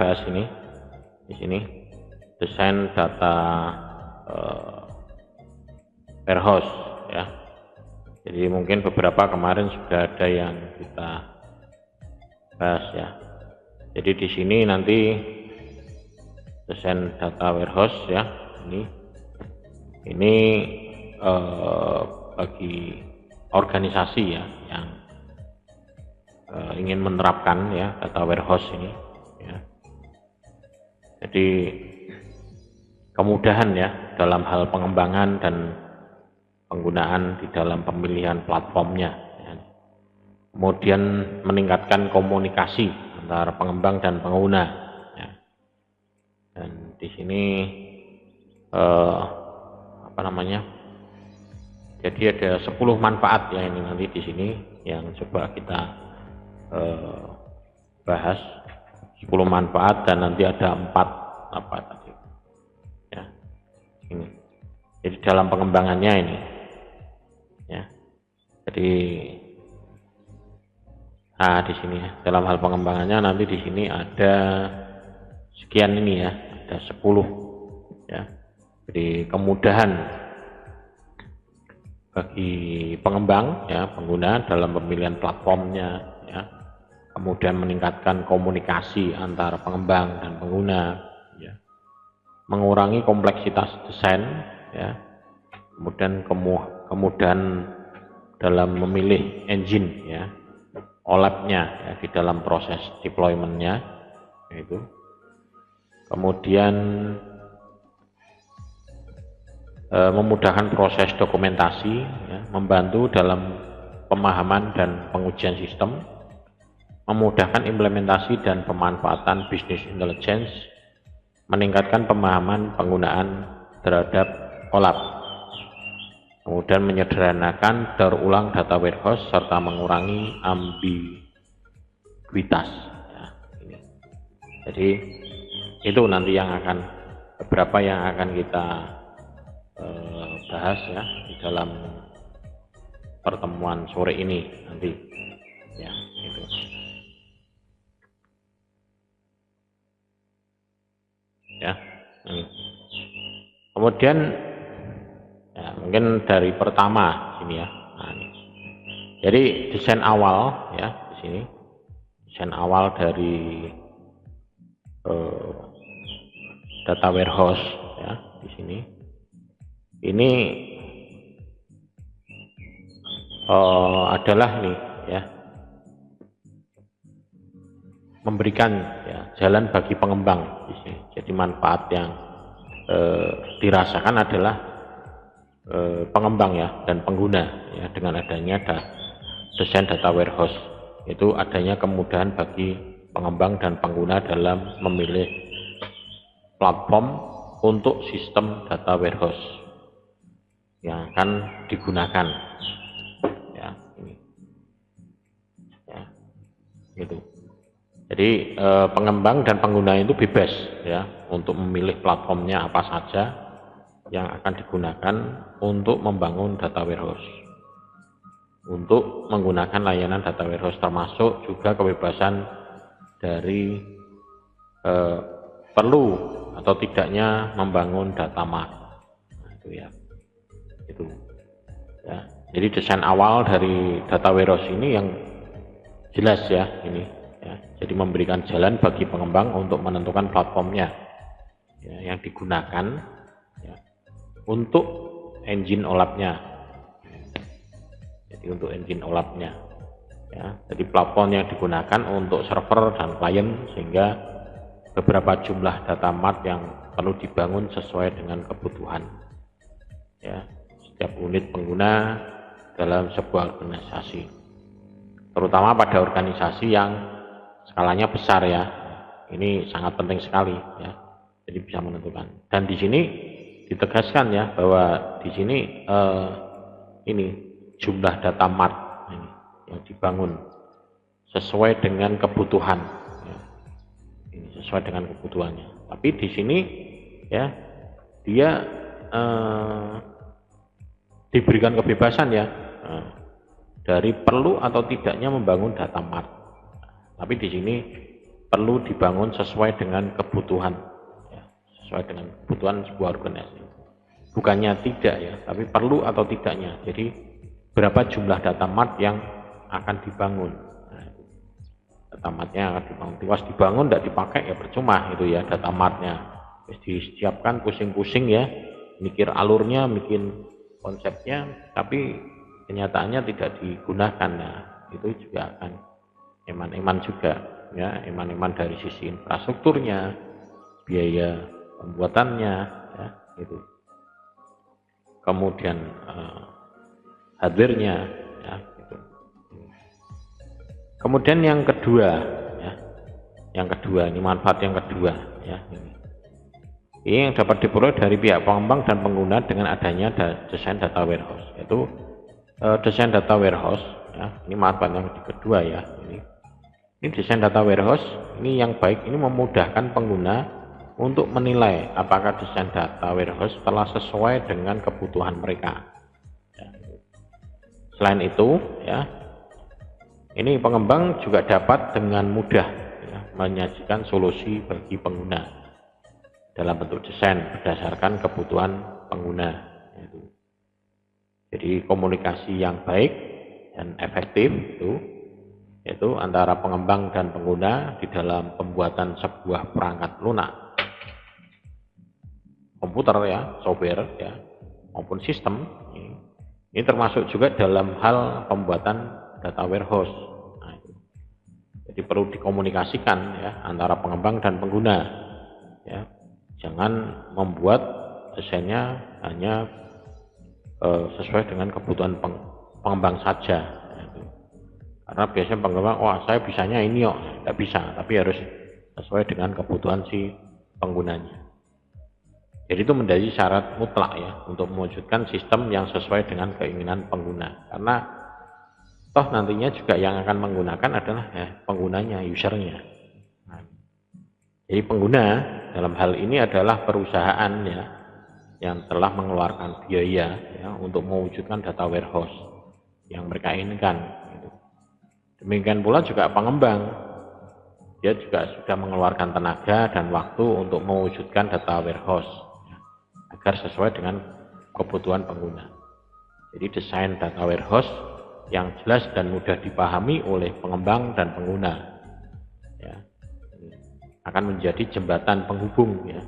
bahas ini di sini desain data warehouse ya. Jadi mungkin beberapa kemarin sudah ada yang kita bahas ya. Jadi di sini nanti desain data warehouse ya, ini bagi organisasi ya yang ingin menerapkan ya data warehouse ini ya. Jadi kemudahan ya dalam hal pengembangan dan penggunaan di dalam pemilihan platformnya ya. Kemudian meningkatkan komunikasi antara pengembang dan pengguna ya. Dan di sini jadi ada 10 manfaat ya ini nanti di sini yang coba kita bahas 10 manfaat, dan nanti ada 4 apa tadi ya ini. Jadi dalam pengembangannya ini ya. Jadi di sini ya, dalam hal pengembangannya nanti di sini ada sekian ini ya, ada 10 ya. Jadi kemudahan bagi pengembang ya, pengguna dalam pemilihan platformnya ya. Kemudian meningkatkan komunikasi antara pengembang dan pengguna ya. Mengurangi kompleksitas desain ya. Kemudian kemudahan dalam memilih engine ya, OLAP-nya ya, di dalam proses deployment-nya itu. Kemudian memudahkan proses dokumentasi ya, membantu dalam pemahaman dan pengujian sistem, memudahkan implementasi dan pemanfaatan business intelligence, meningkatkan pemahaman penggunaan terhadap OLAP, kemudian menyederhanakan daur ulang data warehouse serta mengurangi ambiguitas ya, ini. Jadi itu nanti yang akan beberapa yang akan kita bahas ya di dalam pertemuan sore ini nanti ya itu. Ya ini. Kemudian ya, mungkin dari pertama sini ya. Nah, ini. Jadi desain awal ya di sini, desain awal dari data warehouse ya di sini. Ini adalah nih ya, memberikan ya jalan bagi pengembang di sini. Jadi manfaat yang dirasakan adalah pengembang ya dan pengguna ya, dengan adanya desain data warehouse, itu adanya kemudahan bagi pengembang dan pengguna dalam memilih platform untuk sistem data warehouse yang akan digunakan ya ini ya gitu. Jadi pengembang dan pengguna itu bebas ya untuk memilih platformnya apa saja yang akan digunakan untuk membangun data warehouse, untuk menggunakan layanan data warehouse, termasuk juga kebebasan dari perlu atau tidaknya membangun data mart. Nah, itu ya. Itu ya. Jadi desain awal dari data warehouse ini yang jelas ya ini ya. Jadi memberikan jalan bagi pengembang untuk menentukan platformnya ya, yang digunakan ya, untuk engine OLAP-nya. Jadi untuk engine OLAP-nya ya. Jadi platform yang digunakan untuk server dan klien, sehingga beberapa jumlah data mart yang perlu dibangun sesuai dengan kebutuhan ya setiap unit pengguna dalam sebuah organisasi, terutama pada organisasi yang skalanya besar ya. Ini sangat penting sekali ya. Jadi bisa menentukan. Dan di sini ditegaskan ya bahwa di sini ini jumlah data mart ini yang dibangun sesuai dengan kebutuhan ya. Ini sesuai dengan kebutuhannya. Tapi di sini ya dia diberikan kebebasan ya dari perlu atau tidaknya membangun data mart. Tapi di sini perlu dibangun sesuai dengan kebutuhan, ya, sesuai dengan kebutuhan sebuah organisasi. Bukannya tidak ya, tapi perlu atau tidaknya. Jadi berapa jumlah data mart yang akan dibangun. Nah, data martnya akan dibangun. Tiwas dibangun tidak dipakai ya percuma itu ya data martnya. Disiapkan pusing-pusing ya, mikir alurnya, bikin konsepnya, tapi kenyataannya tidak digunakan. Nah, itu juga akan eman-eman juga ya, eman-eman dari sisi infrastrukturnya, biaya pembuatannya ya, itu. Kemudian hardware-nya ya, gitu. Kemudian yang kedua ya, ini manfaat yang kedua ya, ini yang dapat diperoleh dari pihak pengembang dan pengguna dengan adanya desain data warehouse, yaitu desain data warehouse ya, ini manfaat yang kedua ya, ini desain data warehouse ini yang baik, ini memudahkan pengguna untuk menilai apakah desain data warehouse telah sesuai dengan kebutuhan mereka ya. Selain itu ya, ini pengembang juga dapat dengan mudah ya, menyajikan solusi bagi pengguna dalam bentuk desain berdasarkan kebutuhan pengguna. Jadi komunikasi yang baik dan efektif itu yaitu antara pengembang dan pengguna di dalam pembuatan sebuah perangkat lunak komputer ya, software ya, maupun sistem. Ini termasuk juga dalam hal pembuatan data warehouse. Nah, jadi perlu dikomunikasikan ya antara pengembang dan pengguna ya. Jangan membuat desainnya hanya sesuai dengan kebutuhan pengembang saja. Karena biasanya pengembang, wah saya bisanya ini kok, tidak bisa, tapi harus sesuai dengan kebutuhan si penggunanya. Jadi itu menjadi syarat mutlak ya untuk mewujudkan sistem yang sesuai dengan keinginan pengguna. Karena toh nantinya juga yang akan menggunakan adalah ya, penggunanya, usernya. Jadi pengguna dalam hal ini adalah perusahaan ya yang telah mengeluarkan biaya ya, untuk mewujudkan data warehouse yang mereka inginkan. Demikian pula juga pengembang, dia juga sudah mengeluarkan tenaga dan waktu untuk mewujudkan data warehouse ya, agar sesuai dengan kebutuhan pengguna. Jadi desain data warehouse yang jelas dan mudah dipahami oleh pengembang dan pengguna ya, akan menjadi jembatan penghubung ya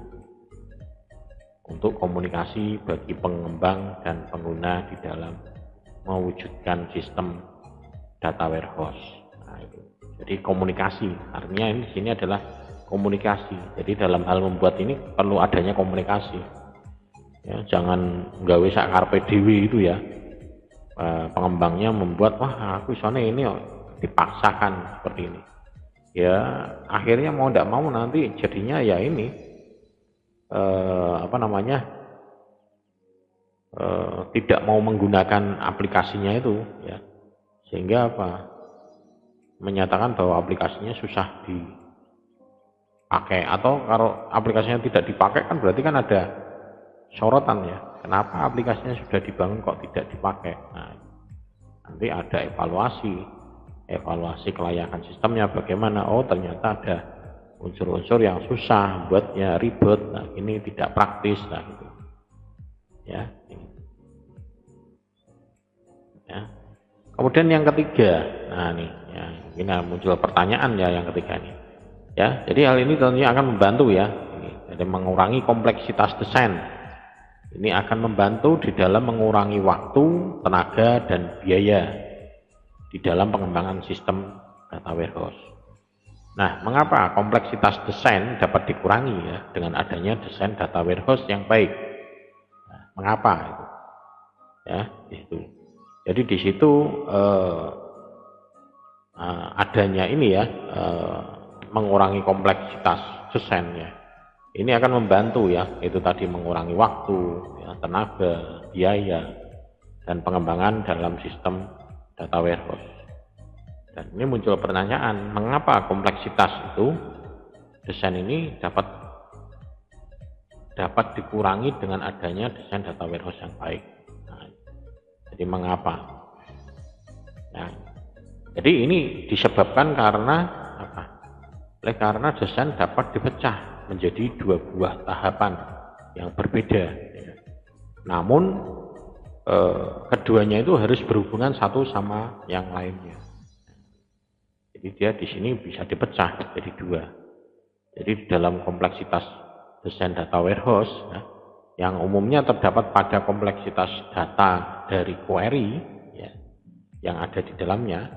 untuk komunikasi bagi pengembang dan pengguna di dalam mewujudkan sistem data warehouse. Nah, itu. Jadi komunikasi, artinya ini di sini adalah komunikasi. Jadi dalam hal membuat ini perlu adanya komunikasi. Ya, jangan nggawe sak karepe dhewe itu ya. Pengembangnya membuat wah aku isone ini dipaksakan seperti ini. Ya akhirnya mau tidak mau nanti jadinya ya ini tidak mau menggunakan aplikasinya itu ya, sehingga menyatakan bahwa aplikasinya susah dipakai, atau kalau aplikasinya tidak dipakai kan berarti kan ada sorotan ya, kenapa aplikasinya sudah dibangun kok tidak dipakai. Nah, nanti ada evaluasi kelayakan sistemnya bagaimana, oh ternyata ada unsur-unsur yang susah, buatnya ribet, nah ini tidak praktis, nah gitu ya. Kemudian yang ketiga, nah nih ya, ini muncul pertanyaan ya yang ketiga nih ya. Jadi hal ini tentunya akan membantu ya, jadi mengurangi kompleksitas desain. Ini akan membantu di dalam mengurangi waktu, tenaga dan biaya di dalam pengembangan sistem data warehouse. Nah, mengapa kompleksitas desain dapat dikurangi ya dengan adanya desain data warehouse yang baik? Nah, mengapa itu? Ya, itu. Jadi di situ adanya ini ya mengurangi kompleksitas desain ya. Ini akan membantu ya, itu tadi mengurangi waktu, ya, tenaga, biaya, dan pengembangan dalam sistem data warehouse. Dan ini muncul pertanyaan, mengapa kompleksitas itu desain ini dapat dikurangi dengan adanya desain data warehouse yang baik. Nah, jadi mengapa? Nah, jadi ini disebabkan karena apa? Oleh karena desain dapat dipecah menjadi dua buah tahapan yang berbeda. Namun keduanya itu harus berhubungan satu sama yang lainnya. Jadi dia di sini bisa dipecah jadi dua. Jadi dalam kompleksitas desain data warehouse, ya, yang umumnya terdapat pada kompleksitas data dari query, ya, yang ada di dalamnya.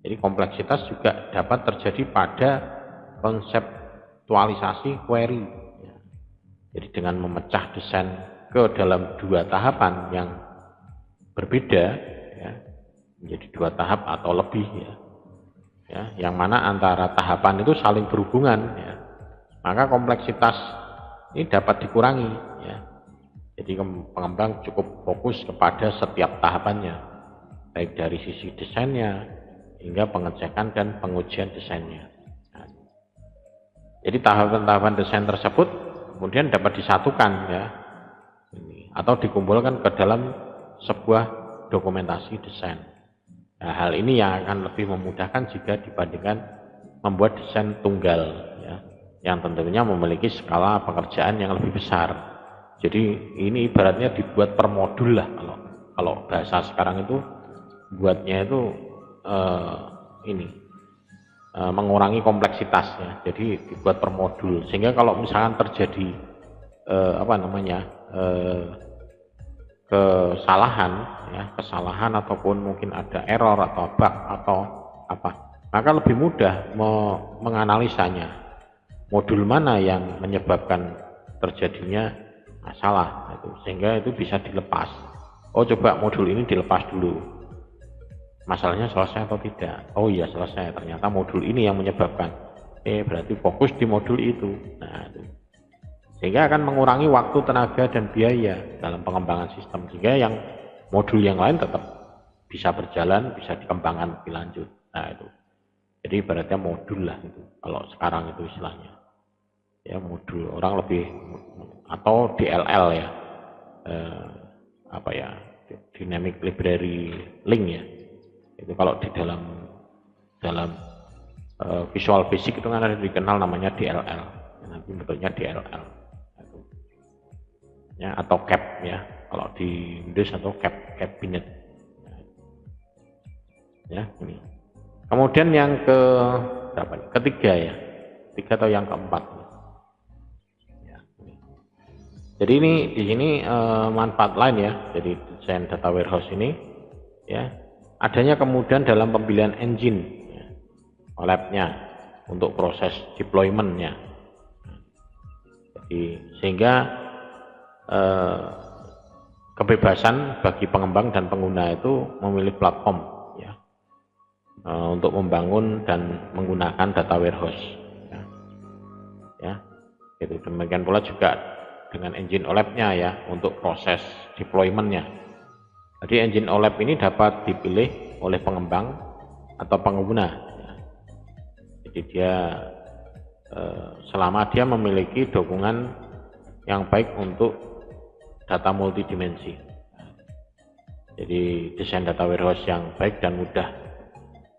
Jadi kompleksitas juga dapat terjadi pada konseptualisasi query. Ya. Jadi dengan memecah desain ke dalam dua tahapan yang berbeda, ya, menjadi dua tahap atau lebih, ya, yang mana antara tahapan itu saling berhubungan, ya, maka kompleksitas ini dapat dikurangi. Ya. Jadi pengembang cukup fokus kepada setiap tahapannya, baik dari sisi desainnya hingga pengecekan dan pengujian desainnya. Nah, jadi tahapan-tahapan desain tersebut kemudian dapat disatukan, ya, atau dikumpulkan ke dalam sebuah dokumentasi desain. Nah, hal ini yang akan lebih memudahkan jika dibandingkan membuat desain tunggal, ya, yang tentunya memiliki skala pekerjaan yang lebih besar. Jadi ini ibaratnya dibuat per modul lah, kalau bahasa sekarang itu buatnya itu mengurangi kompleksitasnya. Jadi dibuat per modul sehingga kalau misalkan terjadi kesalahan ataupun mungkin ada error atau bug atau apa, maka lebih mudah menganalisanya, modul mana yang menyebabkan terjadinya masalah itu, sehingga itu bisa dilepas. Oh, coba modul ini dilepas dulu, masalahnya selesai atau tidak. Oh iya selesai, ternyata modul ini yang menyebabkan. Berarti fokus di modul itu. Nah, itu. Sehingga akan mengurangi waktu, tenaga, dan biaya dalam pengembangan sistem, sehingga yang modul yang lain tetap bisa berjalan, bisa dikembangkan lebih lanjut. Nah, itu. Jadi ibaratnya modul lah itu, kalau sekarang itu istilahnya. Ya, modul, orang lebih, atau DLL, ya. Dynamic Library Link, ya. Itu kalau di dalam Visual Basic itu kan ada dikenal namanya DLL, nanti bentuknya DLL, ya, atau cap, ya, kalau di Windows, atau cabinet, ya, ini. Kemudian yang ketiga, ya, ketiga atau yang keempat, ya, ini. Jadi ini di sini manfaat lain, ya, jadi desain data warehouse ini, ya, adanya kemudahan dalam pemilihan engine, ya, OLAP-nya untuk proses deployment-nya. Jadi sehingga kebebasan bagi pengembang dan pengguna itu memilih platform, ya, untuk membangun dan menggunakan data warehouse, ya, ya. Itu demikian pula juga dengan engine OLAP-nya, ya, untuk proses deployment-nya. Jadi engine OLAP ini dapat dipilih oleh pengembang atau pengguna, ya. Jadi dia selama dia memiliki dukungan yang baik untuk data multidimensi. Jadi desain data warehouse yang baik dan mudah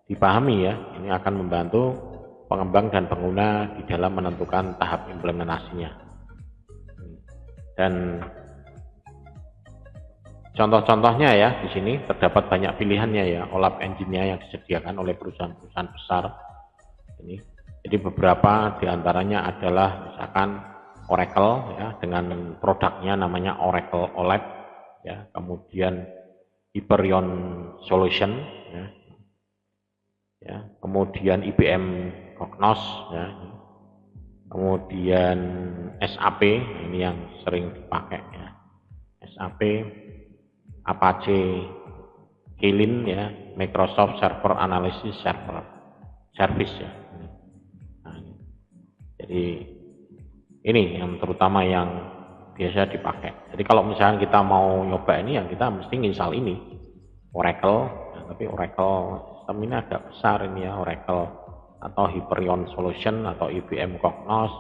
dipahami, ya, ini akan membantu pengembang dan pengguna di dalam menentukan tahap implementasinya. Dan contoh-contohnya, ya, di sini terdapat banyak pilihannya, ya, OLAP engine-nya yang disediakan oleh perusahaan-perusahaan besar ini. Jadi beberapa diantaranya adalah misalkan Oracle, ya, dengan produknya namanya Oracle OLAP, ya, kemudian Hyperion Solution, ya, ya, kemudian IBM Cognos, ya, kemudian SAP, ini yang sering dipakai, ya, SAP, Apache Kylin, ya, Microsoft Server Analysis Service, ya. Nah, jadi ini yang terutama yang biasa dipakai. Jadi kalau misalnya kita mau nyoba ini, ya, kita mesti install ini Oracle, ya, tapi Oracle sistem ini agak besar ini, ya, Oracle atau Hyperion Solution atau IBM Cognos,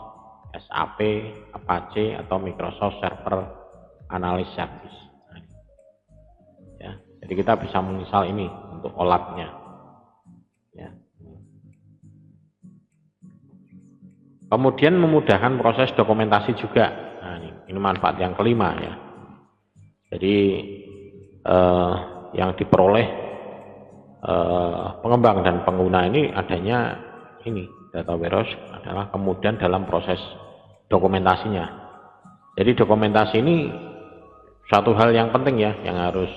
SAP, Apache atau Microsoft Server Analysis Service. Nah, ya, jadi kita bisa menginstal ini untuk OLAP-nya, ya. Kemudian memudahkan proses dokumentasi juga. Nah, ini manfaat yang kelima ya. Jadi yang diperoleh pengembang dan pengguna ini adanya ini data warehouse adalah kemudian dalam proses dokumentasinya. Jadi dokumentasi ini satu hal yang penting ya, yang harus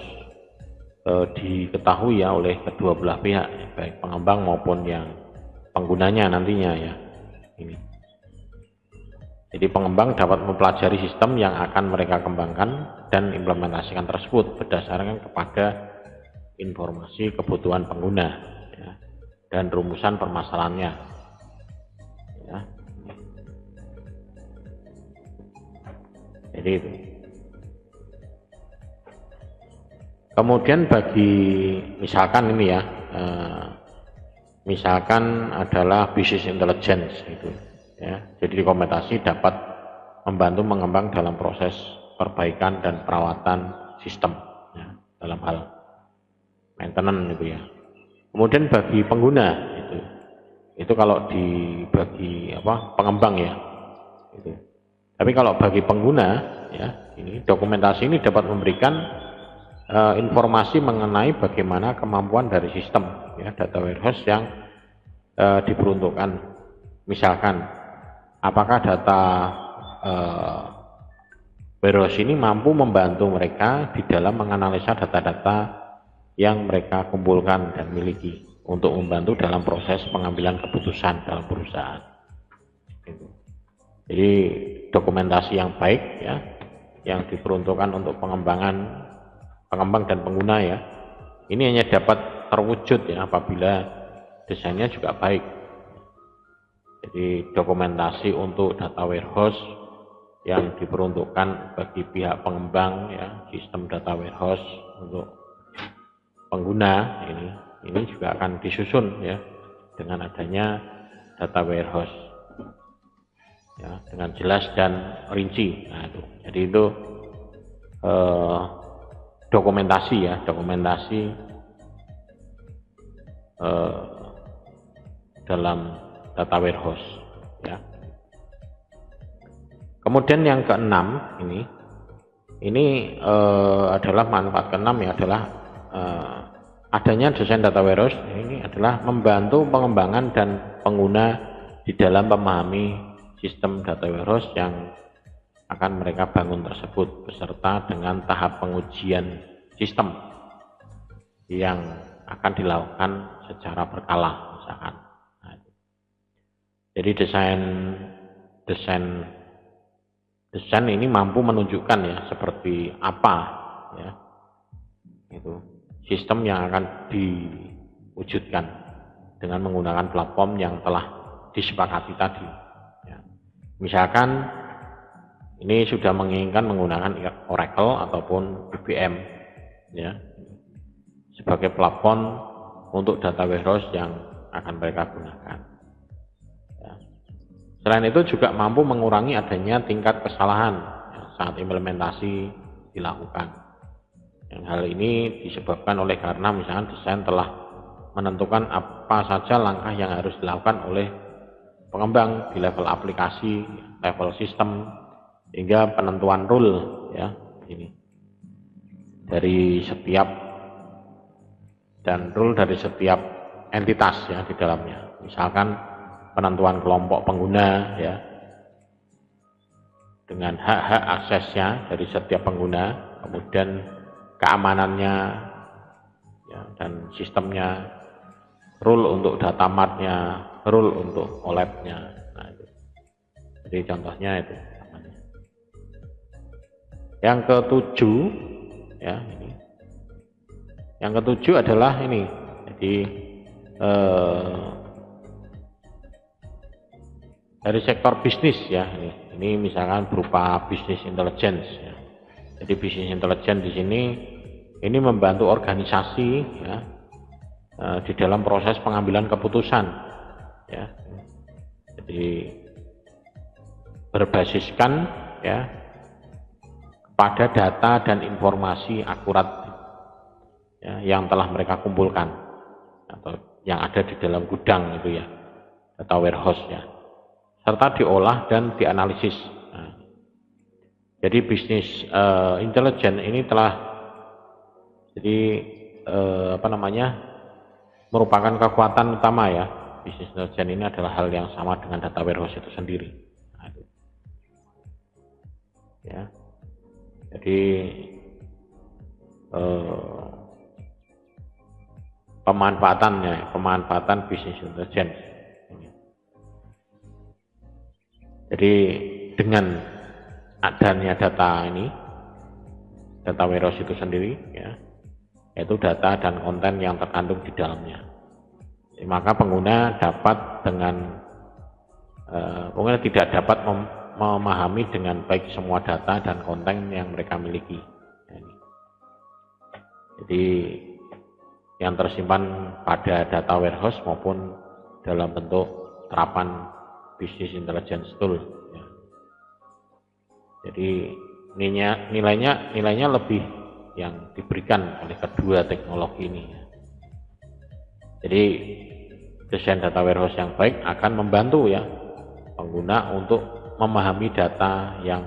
diketahui ya oleh kedua belah pihak, baik pengembang maupun yang penggunanya nantinya ya. Ini. Jadi pengembang dapat mempelajari sistem yang akan mereka kembangkan dan implementasikan tersebut berdasarkan kepada informasi kebutuhan pengguna ya, dan rumusan permasalahannya. Ya. Jadi itu. Kemudian bagi misalkan ini ya, misalkan adalah business intelligence itu. Ya, jadi dokumentasi dapat membantu mengembang dalam proses perbaikan dan perawatan sistem ya, dalam hal maintenance itu ya. Kemudian bagi pengguna itu kalau dibagi pengembang ya itu. Tapi kalau bagi pengguna ya, ini dokumentasi ini dapat memberikan informasi mengenai bagaimana kemampuan dari sistem ya, data warehouse yang diperuntukkan. Misalkan apakah data warehouse ini mampu membantu mereka di dalam menganalisa data-data yang mereka kumpulkan dan miliki untuk membantu dalam proses pengambilan keputusan dalam perusahaan. Jadi dokumentasi yang baik ya, yang diperuntukkan untuk pengembang dan pengguna ya, ini hanya dapat terwujud ya apabila desainnya juga baik. Jadi dokumentasi untuk data warehouse yang diperuntukkan bagi pihak pengembang ya, sistem data warehouse untuk pengguna ini juga akan disusun ya dengan adanya data warehouse ya, dengan jelas dan rinci. Nah, itu. Jadi itu dokumentasi ya, dokumentasi dalam data warehouse ya. Kemudian yang keenam ini adalah manfaat keenam ya, adalah adanya desain data warehouse ini adalah membantu pengembangan dan pengguna di dalam memahami sistem data warehouse yang akan mereka bangun tersebut beserta dengan tahap pengujian sistem yang akan dilakukan secara berkala misalkan. Nah, jadi desain ini mampu menunjukkan ya seperti apa ya itu sistem yang akan diwujudkan dengan menggunakan platform yang telah disepakati tadi ya. Misalkan ini sudah menginginkan menggunakan Oracle ataupun IBM ya sebagai platform untuk data warehouse yang akan mereka gunakan ya. Selain itu juga mampu mengurangi adanya tingkat kesalahan ya, saat implementasi dilakukan. Yang hal ini disebabkan oleh karena misalkan desain telah menentukan apa saja langkah yang harus dilakukan oleh pengembang di level aplikasi, level sistem, hingga penentuan rule ya ini dari setiap entitas ya di dalamnya. Misalkan penentuan kelompok pengguna ya dengan hak-hak aksesnya dari setiap pengguna, kemudian keamanannya ya, dan sistemnya, rule untuk data mart-nya, rule untuk OLAP-nya. Nah, itu. Jadi contohnya itu. Yang ketujuh ya ini. Yang ketujuh adalah ini. Jadi dari sektor bisnis ya ini misalkan berupa business intelligence ya. Jadi business intelligence di sini ini membantu organisasi ya di dalam proses pengambilan keputusan ya. Jadi berbasiskan ya pada data dan informasi akurat ya, yang telah mereka kumpulkan atau yang ada di dalam gudang itu ya, data warehouse ya. serta diolah dan dianalisis. Nah, jadi bisnis intelijen ini telah merupakan kekuatan utama ya. Bisnis intelijen ini adalah hal yang sama dengan data warehouse itu sendiri. Nah, itu. Ya, jadi pemanfaatan bisnis intelijen. Jadi dengan adanya data ini, data warehouse itu sendiri, ya, yaitu data dan konten yang terkandung di dalamnya. Jadi, maka pengguna dapat pengguna tidak dapat memahami dengan baik semua data dan konten yang mereka miliki. Jadi yang tersimpan pada data warehouse maupun dalam bentuk terapan bisnis intelligence tool. Ya. Jadi nilainya lebih yang diberikan oleh kedua teknologi ini. Jadi desain data warehouse yang baik akan membantu ya pengguna untuk memahami data yang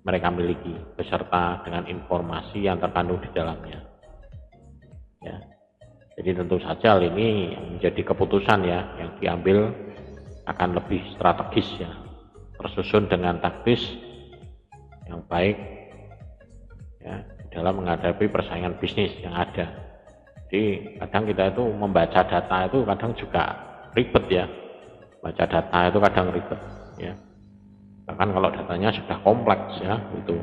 mereka miliki beserta dengan informasi yang terkandung di dalamnya. Ya. Jadi tentu saja hal ini menjadi keputusan ya yang diambil akan lebih strategis ya, tersusun dengan taktis yang baik ya dalam menghadapi persaingan bisnis yang ada. Jadi kadang kita itu membaca data itu kadang juga ribet ya, baca data itu kadang ribet ya. Bahkan kalau datanya sudah kompleks ya itu,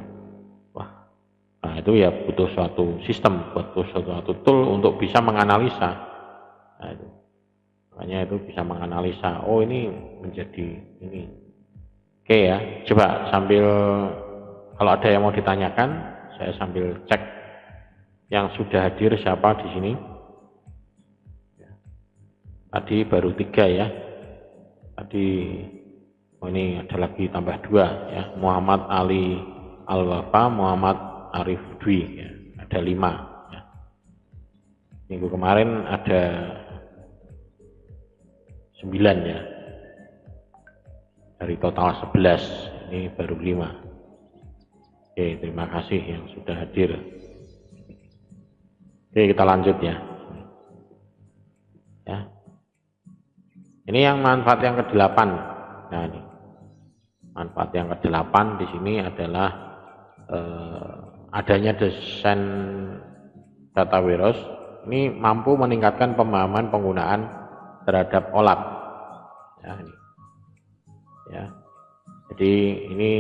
wah, nah itu ya butuh suatu sistem, butuh suatu tool untuk bisa menganalisa. Nah, itu. Makanya itu bisa menganalisa, oh ini menjadi ini. Oke ya, coba sambil kalau ada yang mau ditanyakan, saya sambil cek yang sudah hadir siapa di sini. Tadi baru 3 ya. Tadi ini ada lagi tambah 2 ya. Muhammad Ali Al-Wafa, Muhammad Arif Dwi ya. Ada 5 ya. Minggu kemarin ada 9 ya. Dari total 11, ini baru 5. Oke, terima kasih yang sudah hadir. Oke, kita lanjut ya. Ya. Ini yang manfaat yang ke-8. Nah, ini. Manfaat yang ke-8 di sini adalah adanya desain data warehouse ini mampu meningkatkan pemahaman penggunaan terhadap OLAP. Ya, ini. Ya. Jadi ini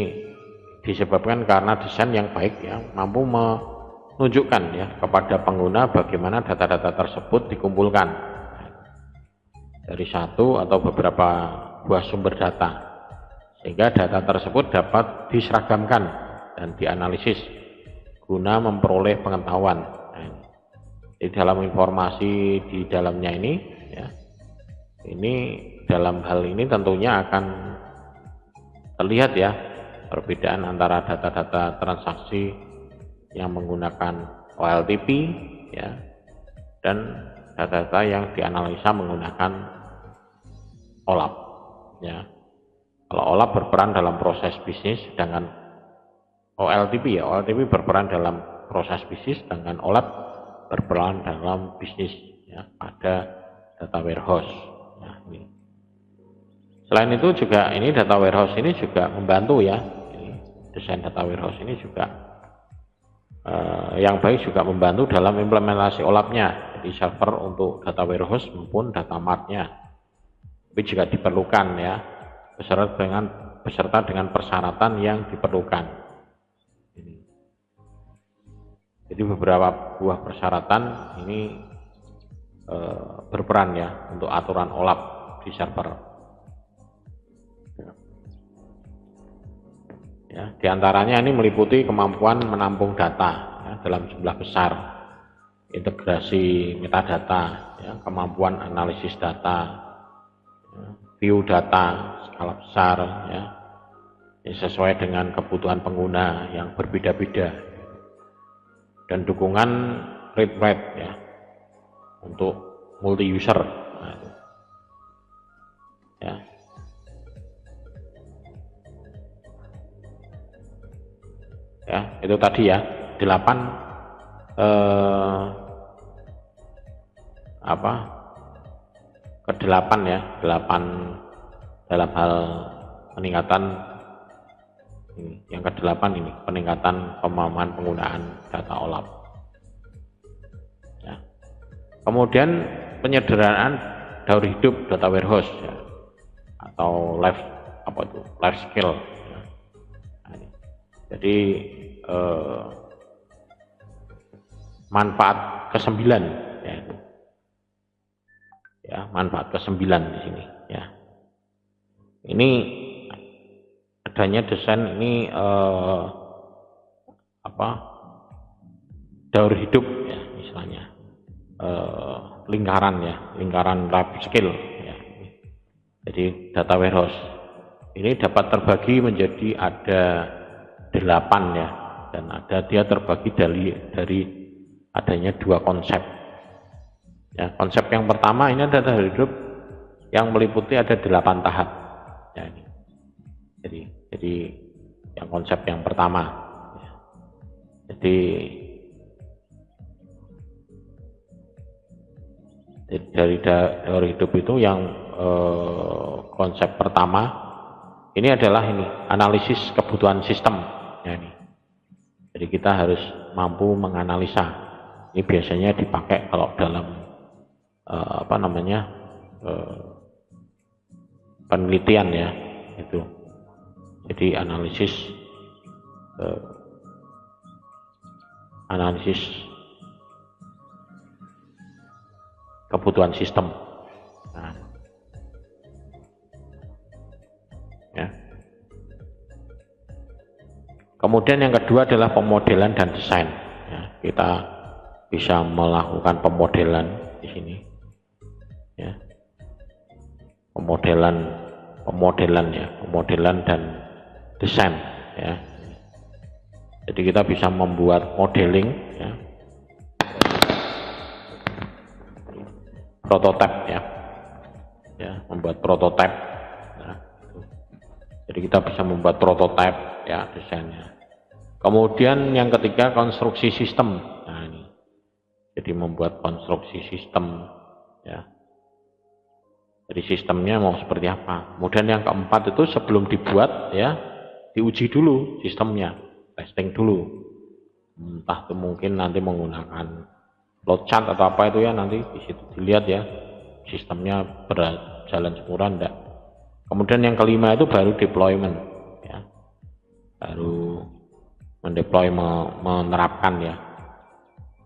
disebabkan karena desain yang baik ya, mampu menunjukkan ya kepada pengguna bagaimana data-data tersebut dikumpulkan dari satu atau beberapa buah sumber data, sehingga data tersebut dapat diseragamkan dan dianalisis guna memperoleh pengetahuan. Nah, di dalam informasi di dalamnya ini ya, ini dalam hal ini tentunya akan terlihat ya perbedaan antara data-data transaksi yang menggunakan OLTP ya dan data-data yang dianalisa menggunakan OLAP ya. Kalau OLAP berperan dalam proses bisnis, sedangkan OLTP berperan dalam proses bisnis, sedangkan OLAP berperan dalam bisnis ya pada data warehouse. Nah, ini. Selain itu juga ini data warehouse ini juga membantu ya. Ini, desain data warehouse ini juga yang baik juga membantu dalam implementasi OLAP-nya, jadi server untuk data warehouse maupun data mart-nya. Tapi juga diperlukan ya beserta dengan persyaratan yang diperlukan. Jadi beberapa buah persyaratan ini berperan ya untuk aturan OLAP di server. Ya, diantaranya ini meliputi kemampuan menampung data ya, dalam jumlah besar, integrasi metadata, ya, kemampuan analisis data, ya, view data skala besar, ya, sesuai dengan kebutuhan pengguna yang berbeda-beda, dan dukungan read-write ya untuk multi user. Nah, ya. Ya, itu tadi ya 8 ke-8 ya, 8 dalam hal peningkatan ini. Yang ke-8 ini peningkatan pemahaman penggunaan data OLAP. Ya. Kemudian penyederhanaan daur hidup data warehouse ya, atau life skill. Ya. Nah, ini. Jadi manfaat ke-9 ya itu. Ya, manfaat ke-9 di sini ya. Ini adanya desain ini daur hidup ya misalnya, lingkaran life skill ya. Jadi data warehouse ini dapat terbagi menjadi ada 8 ya, dan dia terbagi dari adanya 2 konsep ya. Konsep yang pertama ini ada daur hidup yang meliputi ada 8 tahap ya, ini. Jadi yang konsep yang pertama ya. Jadi dari daur hidup itu yang konsep pertama ini adalah ini analisis kebutuhan sistem ya, ini. Jadi kita harus mampu menganalisa. Ini biasanya dipakai kalau dalam penelitian ya itu. Jadi analisis kebutuhan sistem. Nah, ya. Kemudian yang kedua adalah pemodelan dan desain. Ya, kita bisa melakukan pemodelan di sini. Ya. Pemodelan dan desain ya. Jadi kita bisa membuat modeling ya. Prototipe ya. Ya, membuat prototipe. Nah, jadi kita bisa membuat prototipe ya desainnya. Kemudian yang ketiga konstruksi sistem. Nah, ini. Jadi membuat konstruksi sistem ya. Jadi sistemnya mau seperti apa. Kemudian yang keempat itu sebelum dibuat ya diuji dulu sistemnya, testing dulu. Entah itu mungkin nanti menggunakan flowchart atau apa itu ya, nanti di situ dilihat ya sistemnya berjalan sempurna enggak. Kemudian yang kelima itu baru deployment ya. Baru mendeploy menerapkan ya.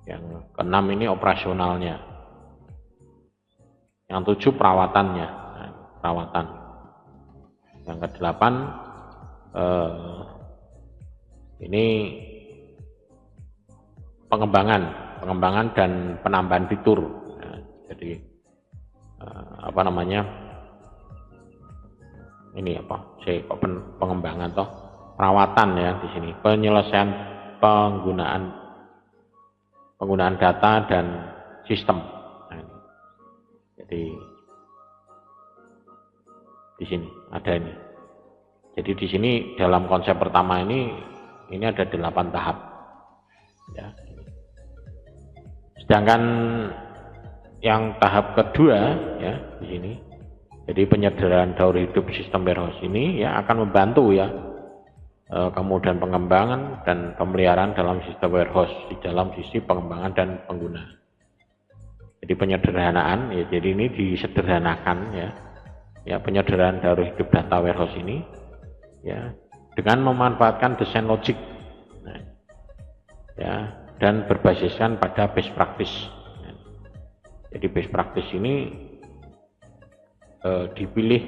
Yang keenam ini operasionalnya. Yang 7 perawatannya, perawatan. Yang ke-8 ini pengembangan dan penambahan fitur. Nah, jadi pengembangan toh perawatan ya di sini, penyelesaian penggunaan data dan sistem. Jadi di sini ada ini. Jadi di sini dalam konsep pertama ini ada 8 tahap. Ya. Sedangkan yang tahap kedua ya di sini. Jadi penyederhanaan daur hidup sistem warehouse ini ya akan membantu ya kemudian pengembangan dan pemeliharaan dalam sistem warehouse di dalam sisi pengembangan dan penggunaan. Jadi penyederhanaan ya, jadi ini disederhanakan ya penyederhanaan daur hidup data warehouse ini ya dengan memanfaatkan desain logik ya dan berbasiskan pada best practice. Jadi best practice ini dipilih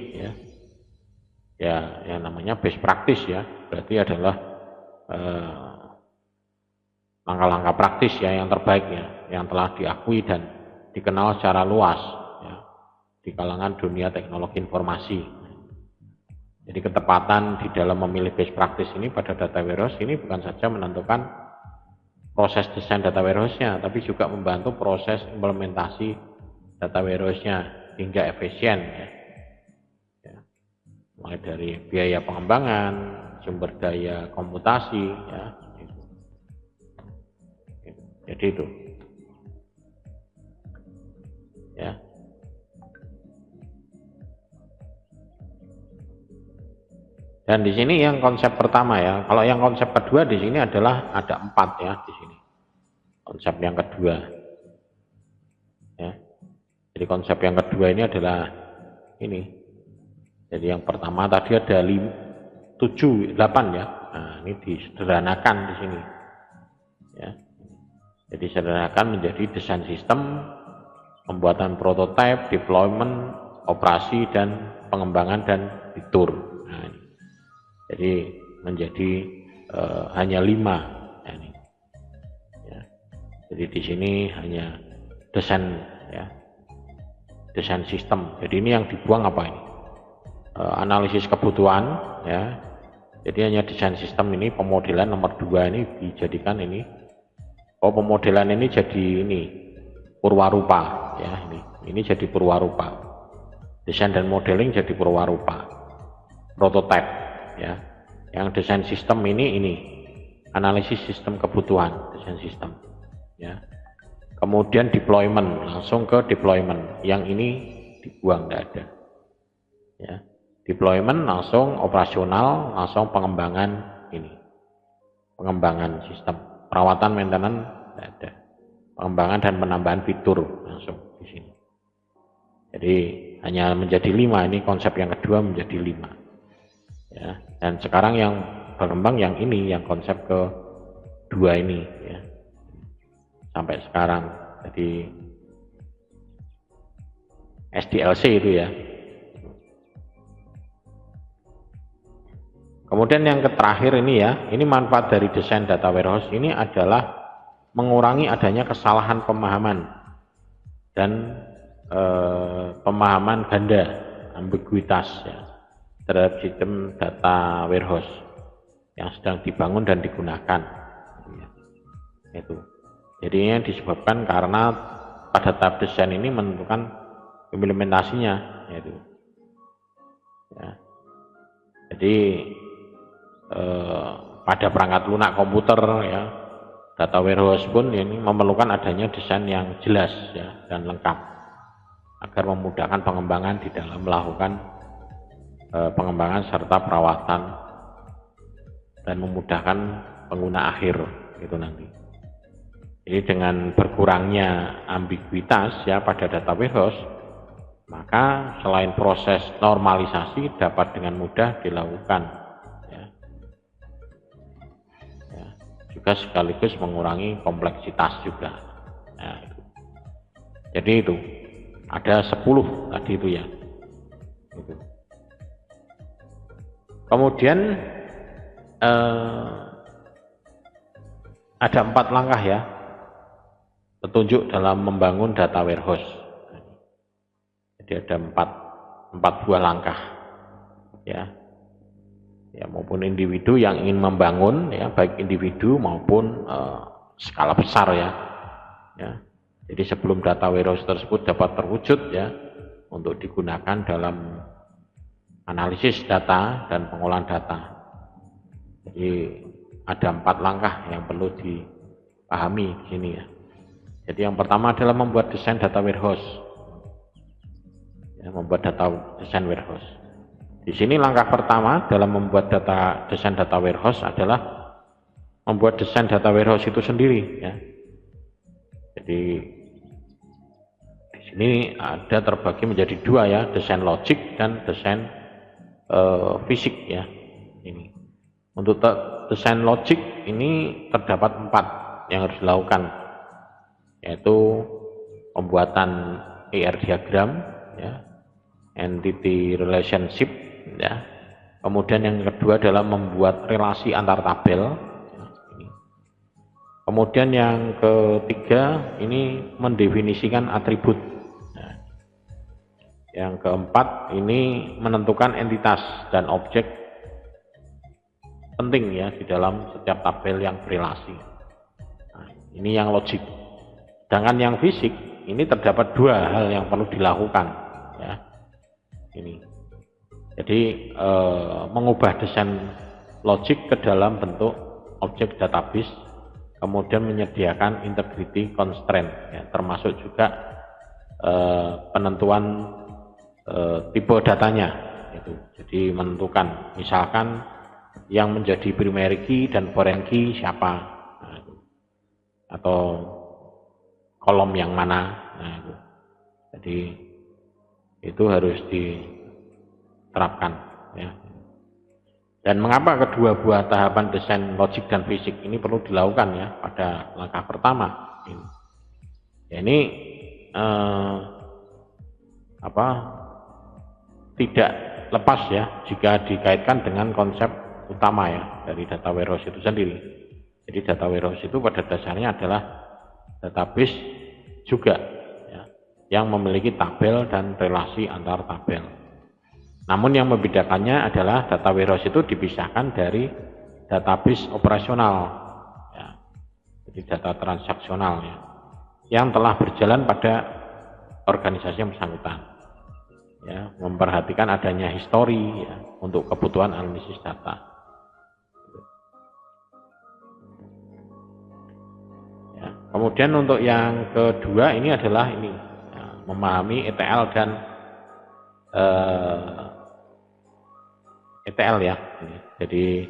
ya yang namanya best practice ya, berarti adalah langkah-langkah praktis ya yang terbaik ya yang telah diakui dan dikenal secara luas ya, di kalangan dunia teknologi informasi. Jadi ketepatan di dalam memilih best practice ini pada data warehouse ini bukan saja menentukan proses desain data warehouse-nya, tapi juga membantu proses implementasi data warehouse-nya hingga efisien ya. Mulai dari biaya pengembangan, sumber daya komputasi ya, Jadi itu ya. Dan di sini yang konsep pertama ya. Kalau yang konsep kedua di sini adalah ada 4 ya di sini. Konsep yang kedua. Ya. Jadi konsep yang kedua ini adalah ini. Jadi yang pertama tadi ada 7, 8 ya. Nah, ini disederhanakan di sini. Ya. Jadi sederhanakan menjadi desain sistem, pembuatan prototipe, deployment, operasi dan pengembangan dan fitur. Nah, ini. Jadi menjadi hanya 5. Nah, ini. Ya. Jadi di sini hanya desain ya, desain sistem. Jadi ini yang dibuang apa ini? Analisis kebutuhan ya. Jadi hanya desain sistem ini, pemodelan nomor 2 ini dijadikan ini. Oh, pemodelan ini jadi ini purwarupa ya, ini jadi purwarupa. Desain dan modeling jadi purwarupa. Prototipe ya. Yang desain sistem ini analisis sistem kebutuhan, desain sistem ya. Kemudian deployment, langsung ke deployment. Yang ini dibuang, tidak ada ya. Deployment langsung operasional, langsung pengembangan ini, pengembangan sistem, perawatan maintenance tidak ada, pengembangan dan penambahan fitur langsung di sini. Jadi hanya menjadi 5, ini konsep yang kedua menjadi 5 ya. Dan sekarang yang berkembang yang ini, yang konsep kedua ini ya, sampai sekarang. Jadi SDLC itu ya. Kemudian yang terakhir ini ya, ini manfaat dari desain data warehouse ini adalah mengurangi adanya kesalahan pemahaman dan pemahaman ganda, ambiguitas ya, terhadap sistem data warehouse yang sedang dibangun dan digunakan. Ya, itu. Jadi ini disebabkan karena pada tahap desain ini menentukan implementasinya, yaitu. Ya. Jadi pada perangkat lunak komputer ya, data warehouse pun ini memerlukan adanya desain yang jelas ya dan lengkap agar memudahkan pengembangan di dalam melakukan pengembangan serta perawatan dan memudahkan pengguna akhir itu nanti. Jadi dengan berkurangnya ambiguitas ya pada data warehouse, maka selain proses normalisasi dapat dengan mudah dilakukan. Juga sekaligus mengurangi kompleksitas juga. Nah, itu. Jadi itu ada 10 tadi itu ya. Itu. Kemudian ada 4 langkah ya, petunjuk dalam membangun data warehouse. Jadi ada 4 buah langkah ya. Ya, maupun individu yang ingin membangun ya, baik individu maupun skala besar ya. Jadi sebelum data warehouse tersebut dapat terwujud ya, untuk digunakan dalam analisis data dan pengolahan data. Jadi ada 4 langkah yang perlu dipahami di sini ya. Jadi yang pertama adalah membuat desain data warehouse. Ya, membuat desain warehouse. Di sini langkah pertama dalam membuat desain data warehouse adalah membuat desain data warehouse itu sendiri ya. Jadi di sini ada terbagi menjadi 2 ya, desain logik dan desain fisik ya. Ini untuk desain logik ini terdapat 4 yang harus dilakukan, yaitu pembuatan ER diagram ya, entity relationship ya. Kemudian yang kedua adalah membuat relasi antar tabel. Kemudian yang ketiga ini mendefinisikan atribut. Yang keempat ini menentukan entitas dan objek penting ya di dalam setiap tabel yang berelasi. Nah, ini yang logik. Sedangkan yang fisik ini terdapat 2 hal yang perlu dilakukan ya. Ini. Jadi mengubah desain logik ke dalam bentuk objek database, kemudian menyediakan integrity constraint, ya, termasuk juga penentuan tipe datanya, itu. Jadi menentukan, misalkan yang menjadi primary key dan foreign key siapa, nah, itu. Atau kolom yang mana, nah, itu. Jadi itu harus diterapkan, ya. Dan mengapa kedua buah tahapan desain logik dan fisik ini perlu dilakukan, ya, pada langkah pertama ini. Ya, ini tidak lepas, ya, jika dikaitkan dengan konsep utama, ya, dari data warehouse itu sendiri. Jadi data warehouse itu pada dasarnya adalah database juga, ya, yang memiliki tabel dan relasi antar tabel. Namun yang membedakannya adalah data warehouse itu dipisahkan dari database operasional, ya, jadi data transaksional, ya, yang telah berjalan pada organisasi yang bersangkutan, ya, memperhatikan adanya histori, ya, untuk kebutuhan analisis data. Ya, kemudian untuk yang kedua ini adalah ini, ya, memahami ETL dan ETL, ya. Jadi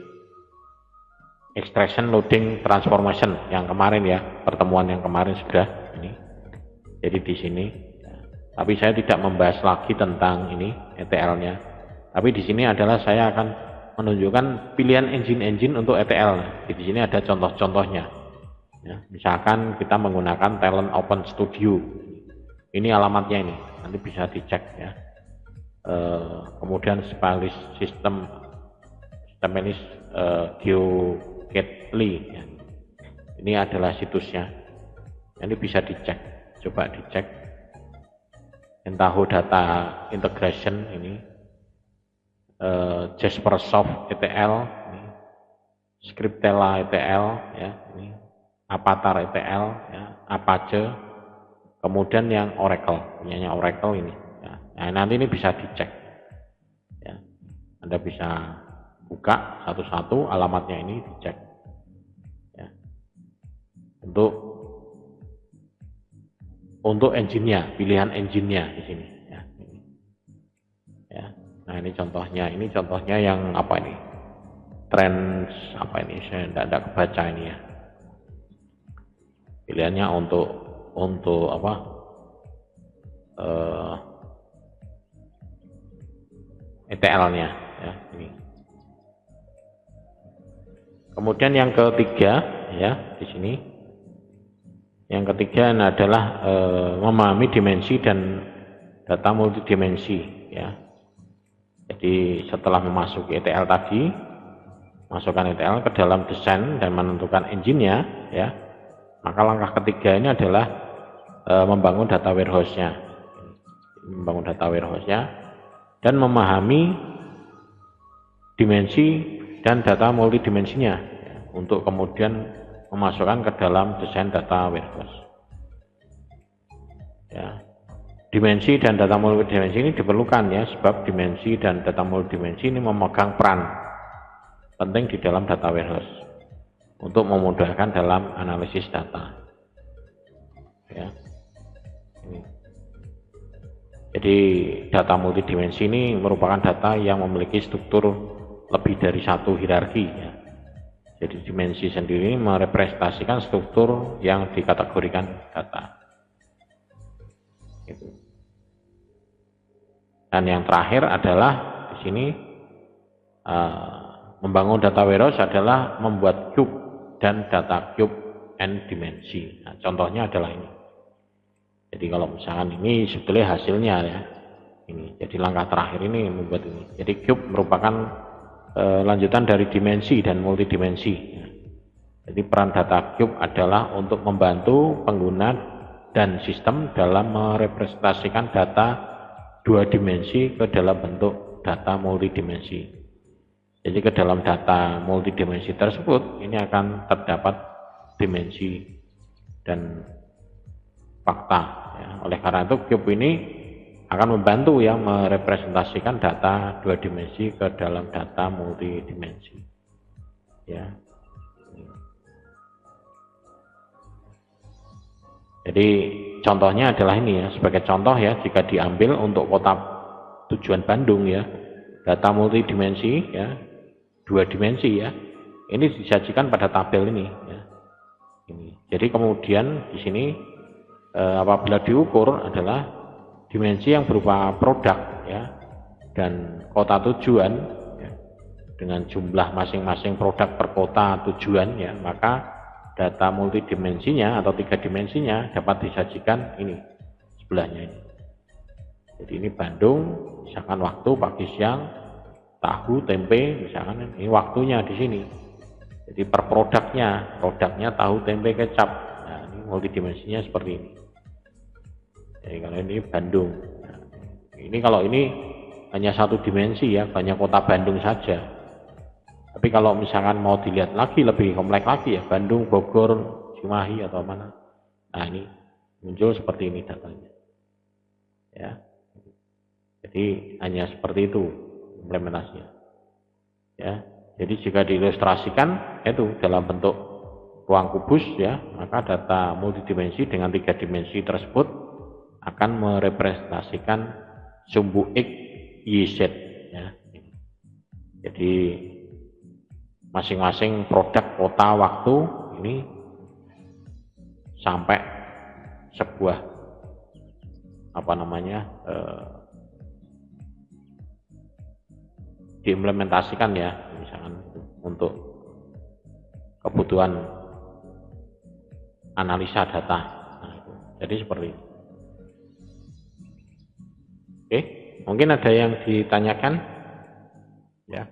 extraction, loading, transformation yang kemarin, ya, pertemuan yang kemarin sudah ini. Jadi di sini, ya. Tapi saya tidak membahas lagi tentang ini ETL-nya. Tapi di sini adalah saya akan menunjukkan pilihan engine-engine untuk ETL. Di sini ada contoh-contohnya. Ya, misalkan kita menggunakan Talent Open Studio. Ini alamatnya ini, nanti bisa dicek, ya. Kemudian Spanish System ini GeoGetly, ya. Ini adalah situsnya. Ini bisa dicek, coba dicek. Entaho Data Integration ini, Jaspersoft ETL, ini, Scriptella ETL, ya, ini Avatar ETL, ya, Apache, kemudian yang Oracle, punyanya Oracle ini. Nah, nanti ini bisa dicek, ya. Anda bisa buka satu-satu alamatnya ini, dicek, ya. Untuk engine-nya, pilihan engine-nya di sini, ya. Ya. Nah, ini contohnya yang apa ini? Trends apa ini? Saya tidak kebaca ini, ya. Pilihannya untuk apa? ETL-nya, ya, ini. Kemudian yang ketiga, ya, di sini. Yang ketiga adalah memahami dimensi dan data multidimensi, ya. Jadi setelah memasuki ETL tadi, masukkan ETL ke dalam desain dan menentukan engine-nya, ya. Maka langkah ketiga ini adalah membangun data warehouse-nya. Membangun data warehouse-nya dan memahami dimensi dan data multidimensinya, ya, untuk kemudian memasukkan ke dalam desain data warehouse. Ya. Dimensi dan data multidimensi ini diperlukan, ya, sebab dimensi dan data multidimensi ini memegang peran penting di dalam data warehouse untuk memudahkan dalam analisis data. Ya. Ini. Jadi data multidimensi ini merupakan data yang memiliki struktur lebih dari satu hierarki, ya. Jadi dimensi sendiri merepresentasikan struktur yang dikategorikan data. Gitu. Dan yang terakhir adalah di sini membangun data warehouse adalah membuat cube dan data cube n dimensi. Nah, contohnya adalah ini. Jadi kalau misalkan ini sebetulnya hasilnya, ya, ini. Jadi langkah terakhir ini membuat ini. Jadi cube merupakan lanjutan dari dimensi dan multidimensi. Jadi peran data cube adalah untuk membantu pengguna dan sistem dalam merepresentasikan data dua dimensi ke dalam bentuk data multidimensi. Jadi ke dalam data multidimensi tersebut ini akan terdapat dimensi dan fakta, ya. Oleh karena itu cube ini akan membantu, ya, merepresentasikan data dua dimensi ke dalam data multidimensi, ya. Jadi contohnya adalah ini ya, sebagai contoh ya, jika diambil untuk kota tujuan Bandung ya, data multidimensi ya, 2 dimensi ya, ini disajikan pada tabel ini ya. Jadi kemudian di sini apabila diukur adalah dimensi yang berupa produk ya, dan kota tujuan ya, dengan jumlah masing-masing produk per kota tujuan ya, maka data multidimensinya atau 3 dimensinya dapat disajikan ini sebelahnya ini. Jadi ini Bandung, misalkan waktu pagi siang, tahu, tempe, misalkan ini waktunya di sini. Jadi per produknya tahu, tempe, kecap. Nah, ini multidimensinya seperti ini. Jadi kalau ini Bandung. Nah, ini kalau ini hanya 1 dimensi ya, banyak kota Bandung saja. Tapi kalau misalkan mau dilihat lagi lebih kompleks lagi ya, Bandung, Bogor, Cimahi atau mana. Nah, ini muncul seperti ini datanya. Ya. Jadi hanya seperti itu implementasinya. Ya. Jadi jika diilustrasikan itu dalam bentuk ruang kubus ya, maka data multidimensi dengan 3 dimensi tersebut akan merepresentasikan sumbu X, Y, Z ya. Jadi masing-masing produk, kota, waktu ini sampai sebuah diimplementasikan ya, misalkan untuk kebutuhan analisa data. Nah, itu. Jadi seperti itu. Oke, mungkin ada yang ditanyakan ya.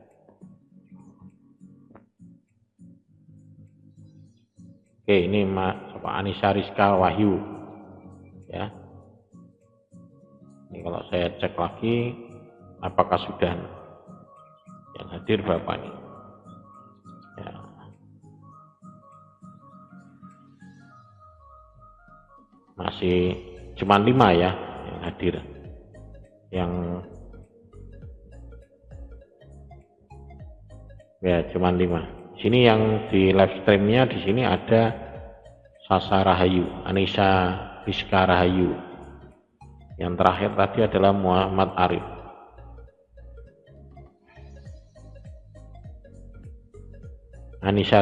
Oke, ini Pak Anissa Rizka Wahyu ya. Ini kalau saya cek lagi apakah sudah yang hadir berapa nih ya. Masih cuma 5 ya yang hadir, yang ya cuma 5. Sini yang di live streamnya di sini ada Sasa Rahayu, Anissa Rizka Rahayu. Yang terakhir tadi adalah Muhammad Arif. Anissa